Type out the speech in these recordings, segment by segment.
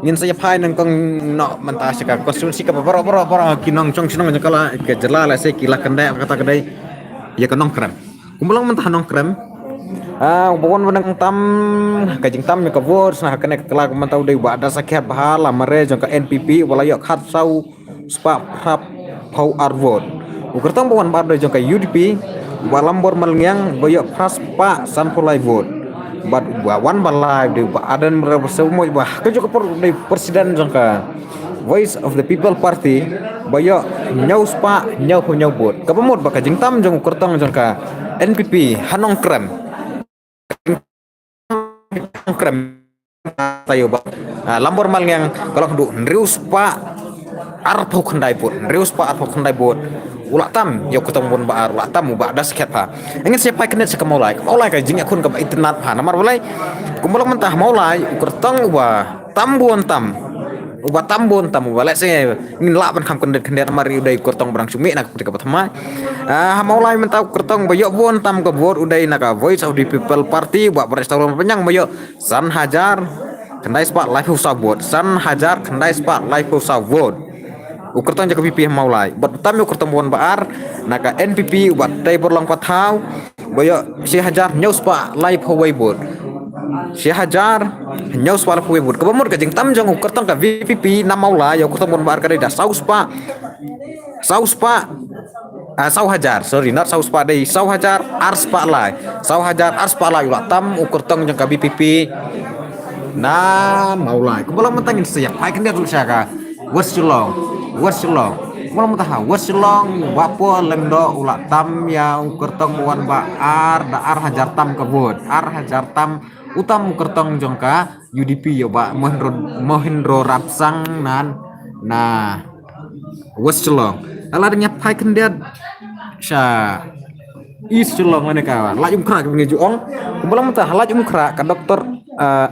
ngin saya pai nang kong no mentah sika konstitusi ka boro kinong chong sinong kala ke jela la se kila kandai kata kedai ya kanong krem kumulong mentah nong krem bukan menang tam kajing tam ka vote nah kene kala mentau dei wa ada sakhet bahala mare jong ka NPP wala yo khat sau spa prap pau arvot ukertong bukan bar jong ka UDP walambor malngyang boyo praspa sanpolai vote bat wan balai de adan semua bah kejo per presiden jangka voice of the people party boyo nyau spa nyau bot kapamot baka jingtam jong kertong jangka NPP hanong krem tayo ba lambor mal yang kalau du rius pa arpo khandai bot ulak tam yo ketemu ba ulak tam ba das ket pa ingin siapa kena sekamolai ka jing akun ka internet pa namar walai kumulak mentah maulai kertong tambon tam walai se ngin la ban kam kendet mari udai kertong berang sumi nak ketika pertama maulai mentau kertong boyo bon tam ka bot udai nak voice of the people party ba restoran penyang boyo san hajar kendai spa live usah bot san hajar kendai spa live usah bot ukertong jaga pipi maulai bat tam yo kertong bon baar naka NPP bat tai berlang patau boyo si hajar news pa live hawai bot si hajar news pa hawai bot kabamur ka jing tam jong kertong ka VPP na maulai yo kertong bon baar ka da saus pa sau hajar sorry not saus pa dei sau hajar ars pa lai ulah tam ukertong jong ka VPP na maulai kubalang mentangin siap hai kan dia dulu siaka Wasilong malam taha wasilong wapo lengdo ulak tam yang kertong wan baar da hajar tam kebut hajar tam utam kertong jongka UDP yo ba Mohindro Rapsang nan nah wasilong aladnya pai kendiat sya isilong mana kawan lajum krak ngejuong kubalang mentah lajum krak ka dokter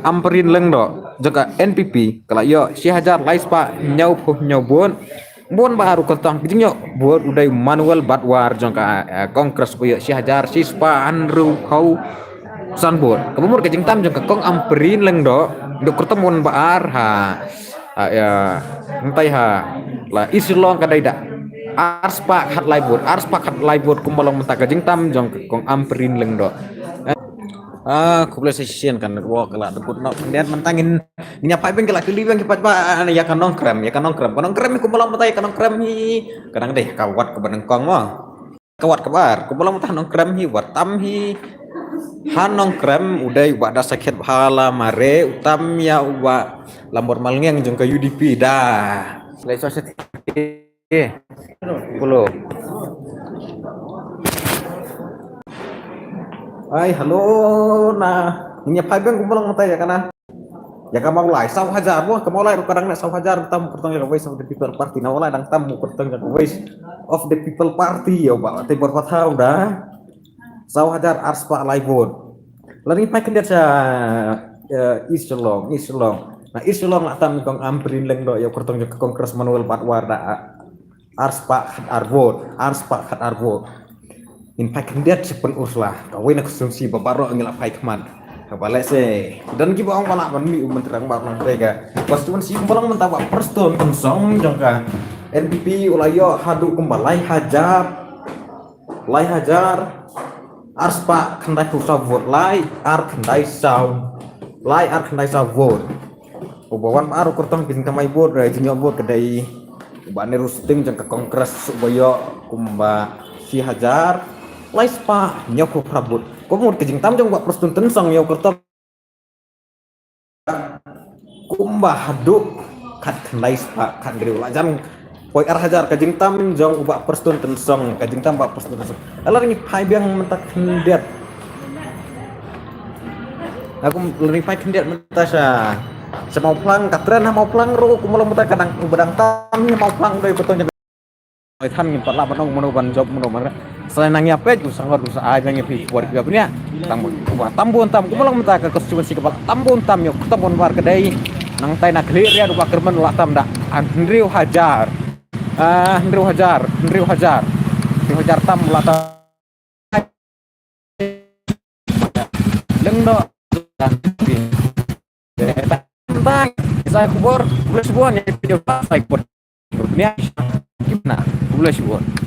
amperin lengdo jaka NPP kalau yo si hajar laispa nyau bon baru kertang kijinyo buat udai manual batwar jangka kongres yo si hajar sispa andru kau sanbor kemur kijing tam jangka kong amperin lengdo do kertemuan baar ya entai lah isilong kadai da arspa khat laibur kumbalong mentaka kijing tam jangka kong amperin lengdo kuble session kan wo kala debut no kemudian mentangin nyapa ben kala keli bang kipat ba ya kan nongkrem ku malam matai kan nongkrem hi kadang deh kawat ke benengkong mo kawat kabar ku malam matah nongkrem hi wat tam hi han nongkrem udai wa da sakit bhala mare utam ya wa lambor malngeng jong ka UDP dah selai society pulo ay halo nah nyapa ben ku malam matai ya kana ya ka maulai sau hajar bo ka maulai kadang nak sau hajar tam kertong ya voice of the people party na maulai dang tam kertong ya voice of the people party ya ba te bor patau dah sau hajar arspa laibon lari pai kendet sa islong nah islong lah tam kong amperin leng do ya kertong ya kongres manual batwar da arspa khat arbot in pai kendet sepen uslah kawin konsumsi babaro ngila pai keman kapalai se dan ki bang pala ban mi terang ba nang tega pas tuan si balang mentawa perston tensong jangka NPP ulayo hadu kumbalai hajar arspa kendai kusa vote lai ar kendai sau vote ubawan baru kurtong bin kamai vote rai jinyo vote kedai bane rusting jangka kongres supaya kumba si hajar lai spa nyoko prabut kumur kejing tam jong buat perston tensong yo kertong kumba hadu kat kendai spa kan gede ulah jam poi hajar kejing tam jong buat perston tensong kejing tam buat perston tensong alar ni pai biang mentak kendiat aku lebih pai kendiat mentasya semau plang katren mau plang ro kumalang mentak kadang bedang tam mau plang dari betulnyaท่านงินปลาบ้านน้องมโนบันจบมโนมันselain nangnya pej usaha aja ngepi buat dia punya tambun tam kumalang mentah ke konstituen si kepala tambun tam yuk tambun war kedai nang tai nak clear ya dua kerman ulah tam dak Andrew Hajar tam ulah tam leng do tentang saya kubur boleh sebuah nih video saya kubur ini gimana boleh sebuah